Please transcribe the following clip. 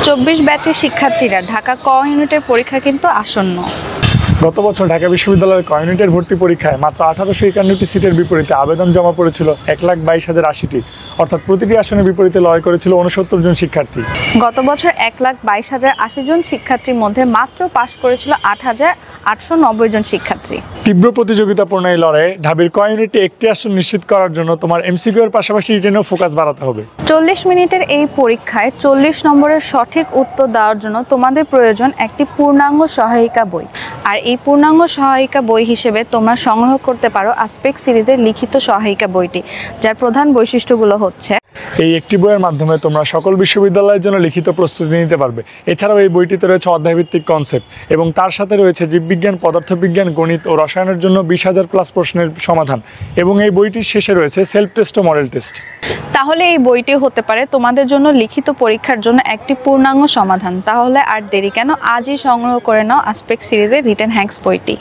24 ব্যাচের শিক্ষার্থীরা ঢাকা ক ইউনিটের পরীক্ষা কিন্তু আসন্ন। গত বছর ঢাকা বিশ্ববিদ্যালয়ের ক ইউনিটের ভর্তি পরীক্ষায় মাত্র 1851টি সিটের বিপরীতে আবেদন জমা পড়েছিল 1,22,080টি, অর্থাৎ প্রতিটি আসনের বিপরীতে লড়াই করেছিল 69 জন শিক্ষার্থী। গত বছর 1,22,080 জন শিক্ষার্থীর মধ্যে মাত্র পাশ করেছিল 8,890 জন শিক্ষার্থী। তীব্র প্রতিযোগিতাপূর্ণ এই লড়াইয়ে ঢাবির ক ইউনিটে একটি আসন নিশ্চিত করার জন্য তোমার এমসিকিউ এর পাশাপাশি রিটেনেও ফোকাস বাড়াতে হবে। 40 মিনিটের এই পরীক্ষায় 40 নম্বরের সঠিক উত্তর দেওয়ার জন্য তোমাদের প্রয়োজন একটি পূর্ণাঙ্গ সহায়িকা বই। আর এই পূর্ণাঙ্গ সহায়িকা বই হিসেবে তোমরা সংগ্রহ করতে পারো আসপেক্ট সিরিজের লিখিত সহায়িকা বইটি, যার প্রধান বৈশিষ্ট্যগুলো হচ্ছে: এই একটি বইয়ের মাধ্যমে তোমরা সকল বিশ্ববিদ্যালয়ের জন্য লিখিত প্রস্তুতি নিতে পারবে। এছাড়াও এই বইটিতে রয়েছে অধ্যায়ভিত্তিক কনসেপ্ট এবং তার সাথে রয়েছে জীববিজ্ঞান, পদার্থবিজ্ঞান, গণিত ও রসায়নের জন্য 20,000+ প্রশ্নের সমাধান, এবং এই বইটির শেষে রয়েছে সেলফ টেস্ট ও মডেল টেস্ট। তাহলে এই বইটি হতে পারে তোমাদের জন্য লিখিত পরীক্ষার জন্য একটি পূর্ণাঙ্গ সমাধান। তাহলে আর দেরি কেন, আজই সংগ্রহ করে নাও আসপেক্ট সিরিজের রিটেন হ্যাঙ্কস বইটি।